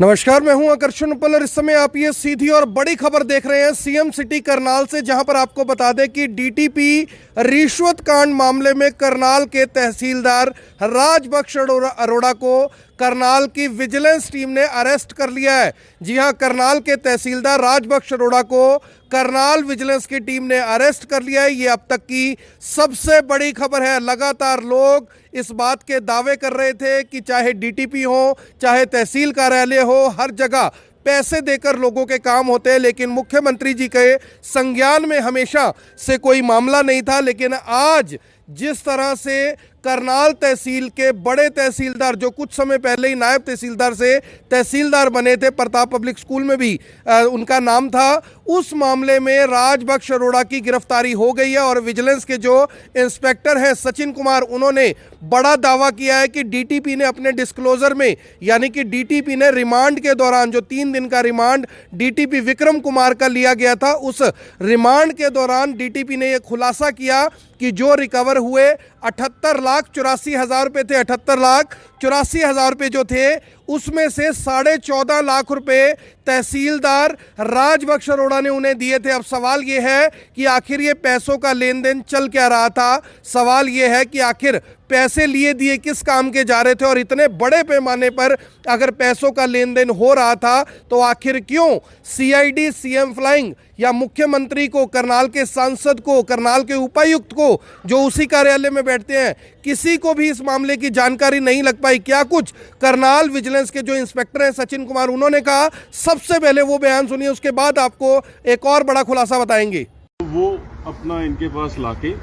नमस्कार, मैं हूं आकर्षण उपल और इस समय आप ये सीधी और बड़ी खबर देख रहे हैं सीएम सिटी करनाल से, जहां पर आपको बता दें कि डीटीपी रिश्वत कांड मामले में करनाल के तहसीलदार राजबख्श अरोड़ा को करनाल की विजिलेंस टीम ने अरेस्ट कर लिया है। जी हां, करनाल के तहसीलदार राजबख्श अरोड़ा को करनाल विजिलेंस की टीम ने अरेस्ट कर लिया है। ये अब तक की सबसे बड़ी खबर है। लगातार लोग इस बात के दावे कर रहे थे कि चाहे डीटीपी हो, चाहे तहसील कार्यालय हो, हर जगह पैसे देकर लोगों के काम होते हैं, लेकिन मुख्यमंत्री जी के संज्ञान में हमेशा से कोई मामला नहीं था। लेकिन आज जिस तरह से करनाल तहसील के बड़े तहसीलदार, जो कुछ समय पहले ही नायब तहसीलदार से तहसीलदार बने थे, प्रताप पब्लिक स्कूल में भी उनका नाम था, उस मामले में राजबख्श अरोड़ा की गिरफ्तारी हो गई है। और विजिलेंस के जो इंस्पेक्टर हैं सचिन कुमार, उन्होंने बड़ा दावा किया है कि डीटीपी ने अपने डिस्क्लोजर में, यानी कि डीटीपी ने रिमांड के दौरान, जो 3 दिन का रिमांड डीटीपी विक्रम कुमार का लिया गया था, उस रिमांड के दौरान डीटीपी ने यह खुलासा किया कि जो रिकवर हुए 78,84,000 रुपये थे, 78,84,000 रुपये जो थे, उसमें से 14.5 लाख रुपए तहसीलदार राजबख्श अरोड़ा ने उन्हें दिए थे। अब सवाल यह है कि आखिर ये पैसों का लेन देन चल क्या रहा था। सवाल यह है कि आखिर पैसे लिए दिए किस काम के जा रहे थे, और इतने बड़े पैमाने पर अगर पैसों का लेन देन हो रहा था तो आखिर क्यों सीआईडी, सीएम फ्लाइंग या मुख्यमंत्री को, करनाल के सांसद को, करनाल के उपायुक्त को, जो उसी कार्यालय में बैठते हैं, किसी को भी इस मामले की जानकारी नहीं लग पाई। क्या कुछ करनाल विजिलेंस के जो इंस्पेक्टर हैं सचिन कुमार, उन्होंने कहा, सबसे पहले वो बयान सुनिए, उसके बाद आपको एक और बड़ा खुलासा बताएंगे। वो अपना इनके पास लाके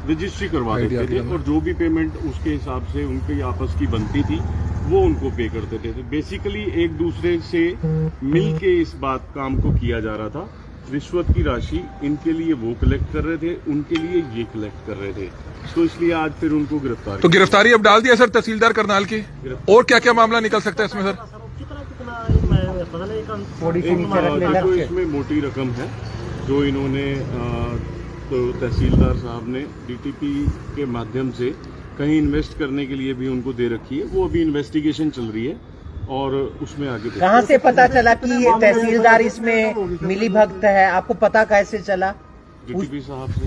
रजिस्ट्री करवा देते थे और जो भी पेमेंट उसके हिसाब से उनकी आपस की बनती थी वो उनको पे कर देते थे। बेसिकली एक दूसरे से मिल के इस बात काम को किया जा रहा था। रिश्वत की राशि इनके लिए वो कलेक्ट कर रहे थे, उनके लिए ये कलेक्ट कर रहे थे, तो इसलिए आज फिर उनको गिरफ्तार। तो गिरफ्तारी अब डाल दिया सर तहसीलदार करनाल की, और क्या क्या मामला निकल सकता है इसमें सर? देखो, इसमें मोटी रकम है जो इन्होंने तो तहसीलदार साहब ने डीटीपी के माध्यम से कहीं इन्वेस्ट करने के लिए भी उनको दे रखी है। वो अभी इन्वेस्टिगेशन चल रही है और उसमें आगे कहाँ से पता चला कि ये तहसीलदार इसमें मिली भगत है? आपको पता कैसे चला? डीटीपी साहब से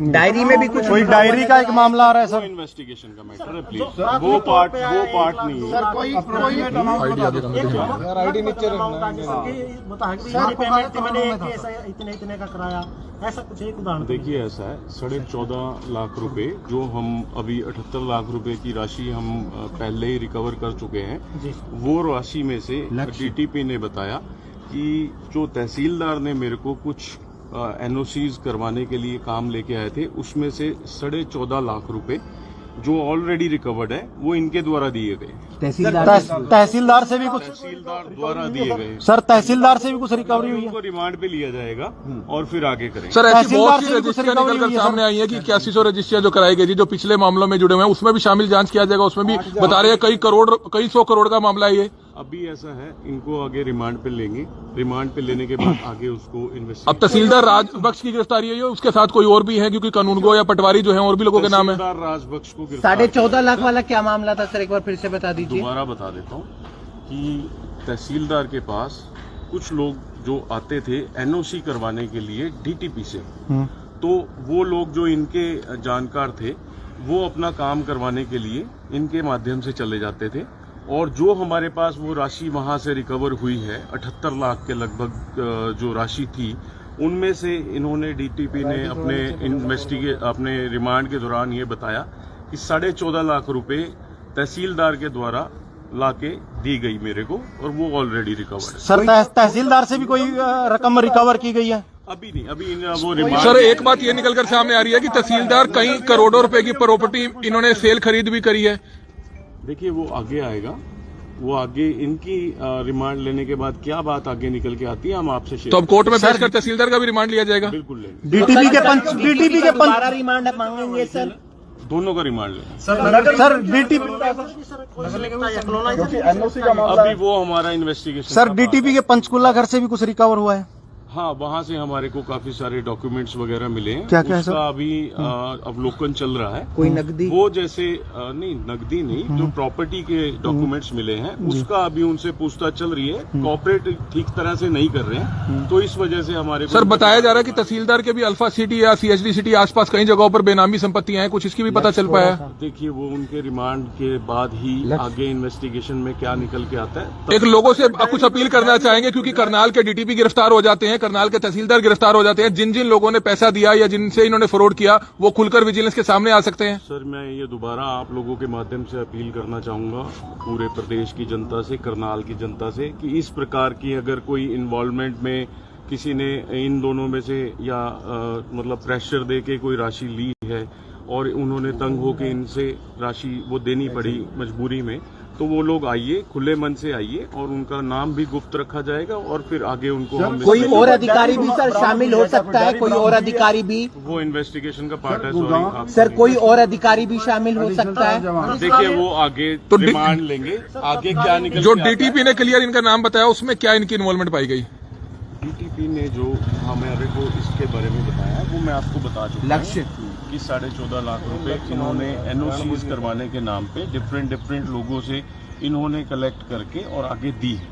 डायरी में भी कुछ, कोई डायरी का एक मामला आ रहा है सर? इन्वेस्टिगेशन का मैटर है, प्लीज वो पार्ट नहीं है। सर कोई आईडी नीचे इतने का कराया, ऐसा कुछ एक उदाहरण देखिए। ऐसा है, 14.5 लाख रुपए जो हम अभी 78 लाख रुपए की राशि हम पहले ही रिकवर कर चुके हैं, वो राशि में से डीटीपी ने बताया कि जो तहसीलदार ने मेरे को कुछ एनओसीज करवाने के लिए काम लेके आए थे, उसमें से 14.5 लाख रुपए जो ऑलरेडी रिकवर्ड है वो इनके द्वारा दिए गए। तहसीलदार से भी कुछ, तहसीलदार द्वारा दिए गए सर, तहसीलदार से भी कुछ रिकवरी हुई है? उनको रिमांड पे लिया जाएगा और फिर आगे करेंगे। सर ऐसी बहुत सी रजिस्ट्रियां निकलकर सामने आई है कि 8100 रजिस्ट्रियां जो कराई गई थी, जो पिछले मामलों में जुड़े हुए हैं, उसमें भी शामिल जांच किया जाएगा। उसमें भी बता रहे हैं कई सौ करोड़ का मामला है ये। अभी ऐसा है, इनको आगे रिमांड पे लेंगे, रिमांड पे लेने के बाद आगे उसको इन्वेस्टिगेट। अब तहसीलदार राजबख्श की गिरफ्तारी हुई है, उसके साथ कोई और भी है? क्योंकि कानूनगो या पटवारी जो है और भी लोगों के नाम है। राजबख्श को 14.5 लाख वाला क्या मामला था सर? एक बार फिर से बता दीजिए। दोबारा बता देता हूँ कि तहसीलदार के पास कुछ लोग जो आते थे एनओसी करवाने के लिए डीटीपी से, तो वो लोग जो इनके जानकार थे वो अपना काम करवाने के लिए इनके माध्यम से चले जाते थे, और जो हमारे पास वो राशि वहां से रिकवर हुई है 78 लाख के लगभग जो राशि थी, उनमें से इन्होंने डीटीपी ने अपने रिमांड के दौरान ये बताया कि 14.5 लाख रुपए तहसीलदार के द्वारा लाके दी गई मेरे को, और वो ऑलरेडी रिकवर्ड है। सर तहसीलदार से भी कोई रकम रिकवर की गई है? अभी नहीं, अभी वो रिमांड। सर एक बात ये निकलकर सामने आ रही है कि तहसीलदार कई करोड़ों रुपए की प्रॉपर्टी इन्होंने सेल खरीद भी करी है। देखिए, वो आगे आएगा, वो आगे इनकी रिमांड लेने के बाद क्या बात आगे निकल के आती है हम आपसे शेयर। तो अब कोर्ट में पेश कर तहसीलदार का भी रिमांड लिया जाएगा? बिल्कुल लेंगे। डीटीपी के दोबारा रिमांड मांगेंगे सर? दोनों का रिमांड लेंगे सर। डीटीपी अभी वो हमारा इन्वेस्टिगेशन। सर डीटीपी के पंचकुला घर से भी कुछ रिकवर हुआ है? हाँ, वहाँ से हमारे को काफी सारे डॉक्यूमेंट्स वगैरह मिले हैं। क्या क्या है उसका अभी अवलोकन चल रहा है। कोई नकदी? वो जैसे नहीं, नकदी नहीं, जो प्रॉपर्टी के डॉक्यूमेंट्स मिले हैं उसका अभी उनसे पूछताछ चल रही है। कॉपरेट ठीक तरह से नहीं कर रहे हैं, तो इस वजह से हमारे सर बताया जा रहा है कि तहसीलदार के भी अल्फा सिटी या CHD सिटी आसपास कई जगहों पर बेनामी संपत्तियां हैं, कुछ इसकी भी पता चल पाया है? देखिए, वो उनके रिमांड के बाद ही आगे इन्वेस्टिगेशन में क्या निकल के आता है। एक लोगों से कुछ अपील करना चाहेंगे, क्योंकि करनाल के DTP गिरफ्तार हो जाते हैं, करनाल के तहसीलदार गिरफ्तार हो जाते हैं, जिन जिन लोगों ने पैसा दिया या जिनसे इन्होंने फ्रॉड किया वो खुलकर विजिलेंस के सामने आ सकते हैं। सर, मैं ये दोबारा आप लोगों के माध्यम से अपील करना चाहूंगा पूरे प्रदेश की जनता से, करनाल की जनता से, कि इस प्रकार की अगर कोई इन्वॉल्वमेंट में किसी ने इन दोनों में से या मतलब प्रेशर दे के कोई राशि ली है और उन्होंने तंग होके इनसे राशि वो देनी पड़ी मजबूरी में, तो वो लोग आइए, खुले मन से आइए और उनका नाम भी गुप्त रखा जाएगा और फिर आगे उनको हम कोई और अधिकारी भी सर शामिल हो सकता है? कोई और अधिकारी भी? वो इन्वेस्टिगेशन का पार्ट है। सॉरी सर, कोई और अधिकारी भी शामिल हो सकता है? देखिए, वो आगे तो रिमांड लेंगे, आगे क्या निकल जो DTP ने क्लियर इनका नाम बताया उसमें क्या इनकी इन्वॉल्वमेंट पाई गई? DTP ने जो हमारे को इसके बारे में बताया वो मैं आपको बता चुका लक्ष्य कि 14.5 लाख रुपए इन्होंने NOCs करवाने के नाम पे डिफरेंट लोगों से इन्होंने कलेक्ट करके और आगे दी है,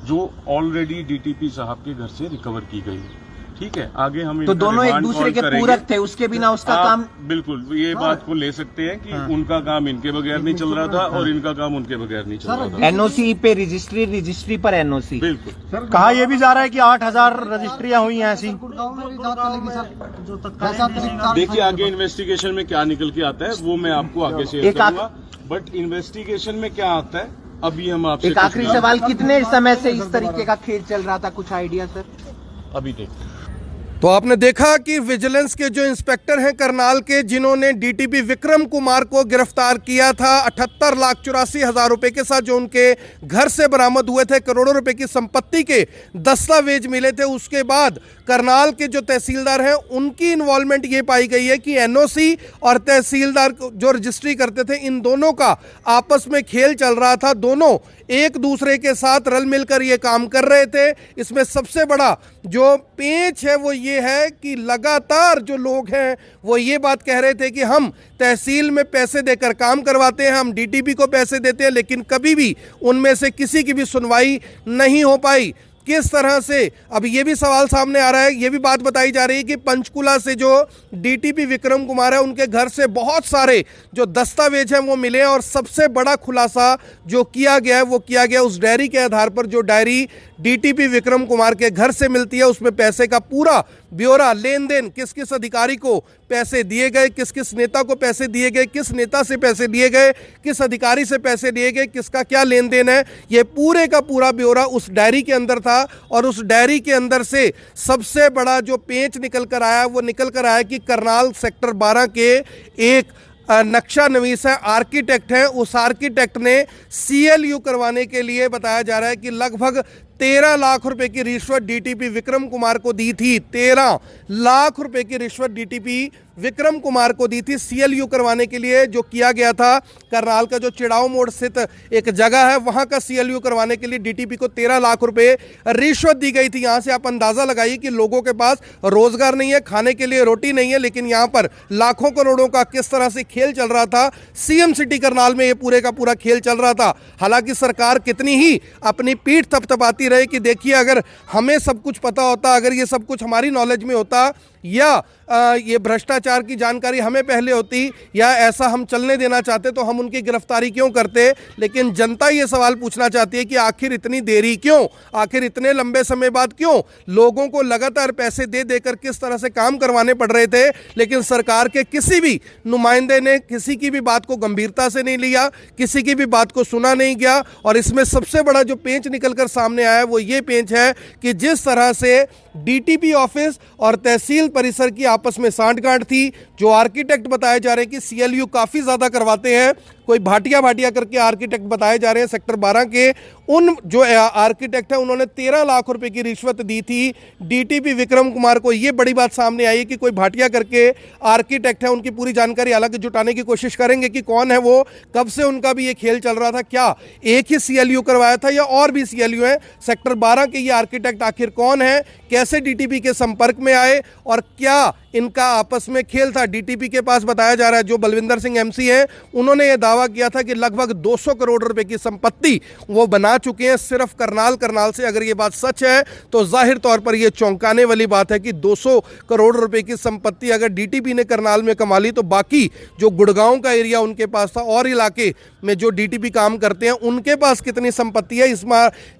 जो ऑलरेडी DTP साहब के घर से रिकवर की गई है। ठीक है, आगे हम तो दोनों एक दूसरे के पूरक थे, उसके बिना उसका काम? बिल्कुल, ये बात को ले सकते हैं कि उनका काम इनके बगैर नहीं चल रहा था और इनका काम उनके बगैर नहीं चल रहा था। NOC पे रजिस्ट्री पर NOC। बिल्कुल। कहा यह भी जा रहा है कि 8,000 रजिस्ट्रियां हुई हैं ऐसी। देखिए, आगे इन्वेस्टिगेशन में क्या निकल के आता है वो मैं आपको आगे शेयर करूंगा, बट इन्वेस्टिगेशन में क्या आता है अभी हम आपसे एक आखिरी सवाल, कितने समय से इस तरीके का खेल चल रहा था, कुछ आइडिया सर? अभी देखते हैं। तो आपने देखा कि विजिलेंस के जो इंस्पेक्टर हैं करनाल के, जिन्होंने DTP विक्रम कुमार को गिरफ्तार किया था 78,84,000 रुपए के साथ, जो उनके घर से बरामद हुए थे, करोड़ों रुपए की संपत्ति के दस्तावेज मिले थे। उसके बाद करनाल के जो तहसीलदार हैं उनकी इन्वॉल्वमेंट ये पाई गई है कि NOC और तहसीलदार जो रजिस्ट्री करते थे, इन दोनों का आपस में खेल चल रहा था। दोनों एक दूसरे के साथ रल मिलकर ये काम कर रहे थे। इसमें सबसे बड़ा जो पेच है वो ये है कि लगातार जो लोग हैं वो ये बात कह रहे थे कि हम तहसील में पैसे देकर काम करवाते हैं, हम DTP को पैसे देते हैं, लेकिन कभी भी उनमें से किसी की भी सुनवाई नहीं हो पाई। किस तरह से अब ये भी सवाल सामने आ रहा है, ये भी बात बताई जा रही है कि पंचकुला से जो DTP विक्रम कुमार है उनके घर से बहुत सारे जो दस्तावेज हैं वो मिले हैं और सबसे बड़ा खुलासा जो किया गया है वो किया गया उस डायरी के आधार पर, जो डायरी DTP विक्रम कुमार के घर से मिलती है। उसमें पैसे का पूरा ब्यौरा, लेन देन, किस किस अधिकारी को पैसे दिए गए, किस किस नेता को पैसे दिए गए, किस नेता से पैसे दिए गए, किस अधिकारी से पैसे दिए गए, किसका क्या लेन देन है, ये पूरे का पूरा ब्यौरा उस डायरी के अंदर था। और उस डायरी के अंदर से सबसे बड़ा जो पेच निकल कर आया वो निकल कर आया कि करनाल सेक्टर 12 के एक नक्शा नवीस है, आर्किटेक्ट है, उस आर्किटेक्ट ने CLU करवाने के लिए बताया जा रहा है कि लगभग 13 लाख रुपए की रिश्वत DTP विक्रम कुमार को दी थी। 13 लाख रुपए की रिश्वत DTP विक्रम कुमार को दी थी CLU करवाने के लिए। जो किया गया था करनाल का जो चिड़ाव मोड़ स्थित एक जगह है, वहां का CLU करवाने के लिए DTP को 13 लाख रुपए रिश्वत दी गई थी। यहां से आप अंदाजा लगाइए कि लोगों के पास रोजगार नहीं है, खाने के लिए रोटी नहीं है, लेकिन यहां पर लाखों करोड़ों का किस तरह से खेल चल रहा था। CM सिटी करनाल में ये पूरे का पूरा खेल चल रहा था। हालांकि सरकार कितनी ही अपनी पीठ थपथपाती रहे कि देखिए, अगर हमें सब कुछ पता होता, अगर ये सब कुछ हमारी नॉलेज में होता, या ये भ्रष्टाचार की जानकारी हमें पहले होती, या ऐसा हम चलने देना चाहते तो हम उनकी गिरफ्तारी क्यों करते। लेकिन जनता ये सवाल पूछना चाहती है कि आखिर इतनी देरी क्यों, आखिर इतने लंबे समय बाद क्यों। लोगों को लगातार पैसे दे देकर किस तरह से काम करवाने पड़ रहे थे, लेकिन सरकार के किसी भी नुमाइंदे ने किसी की भी बात को गंभीरता से नहीं लिया, किसी की भी बात को सुना नहीं गया। और इसमें सबसे बड़ा जो पेंच निकलकर सामने आया वो ये पेंच है कि जिस तरह से DTP ऑफिस और तहसील परिसर की आपस में सांठगांठ थी। जो आर्किटेक्ट बताए जा रहे हैं कि सीएलयू काफी ज्यादा करवाते हैं, कोई भाटिया करके आर्किटेक्ट बताए जा रहे हैं सेक्टर 12 के, उन जो आर्किटेक्ट है उन्होंने 13 लाख रुपए की रिश्वत दी थी डीटीपी विक्रम कुमार को। ये बड़ी बात सामने आई कि कोई भाटिया करके आर्किटेक्ट है, उनकी पूरी जानकारी हालांकि जुटाने की कोशिश करेंगे कि कौन है वो, कब से उनका भी ये खेल चल रहा था, क्या एक ही सीएलयू करवाया था या और भी सीएलयू है, सेक्टर 12 के ये आर्किटेक्ट आखिर कौन है, कैसे डीटीपी के संपर्क में आए और क्या इनका आपस में खेल था। डीटीपी के पास बताया जा रहा है, जो बलविंदर सिंह एमसी है, उन्होंने ये दावा किया था कि लगभग 200 करोड़ रुपए की संपत्ति वो बना चुके हैं सिर्फ करनाल से। अगर ये बात सच है तो जाहिर तौर पर यह चौंकाने वाली बात है कि 200 करोड़ रुपए की संपत्ति अगर डीटीपी ने करनाल में कमा ली तो बाकी जो गुड़गांव का एरिया उनके पास था और इलाके में जो डीटीपी काम करते हैं उनके पास कितनी संपत्ति है।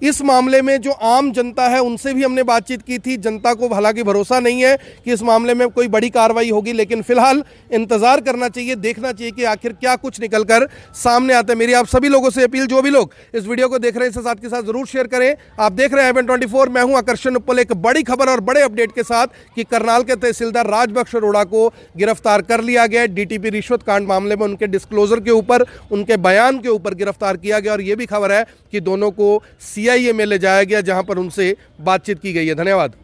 इस मामले में जो आम जनता है उनसे भी हमने बातचीत की थी। जनता को हालांकि भरोसा नहीं है कि इस मामले में कोई बड़ी कार्रवाई होगी, लेकिन फिलहाल इंतजार करना चाहिए, देखना चाहिए कि आखिर क्या कुछ निकलकर सामने आता है। मेरी आप सभी लोगों से अपील, जो भी लोग इस वीडियो को देख रहे हैं इसे साथ के साथ जरूर शेयर करें। आप देख रहे हैं IBN24, मैं हूं आकर्षण उप्पल। एक बड़ी खबर और बड़े अपडेट के साथ कि करनाल के तहसीलदार राजबख्श अरोड़ा को गिरफ्तार कर लिया गया। डीटीपी रिश्वत कांड मामले में उनके डिस्क्लोजर के ऊपर, उनके बयान के ऊपर गिरफ्तार किया गया और यह भी खबर है कि दोनों को CIA में ले जाया गया जहां पर उनसे बातचीत की गई है। धन्यवाद।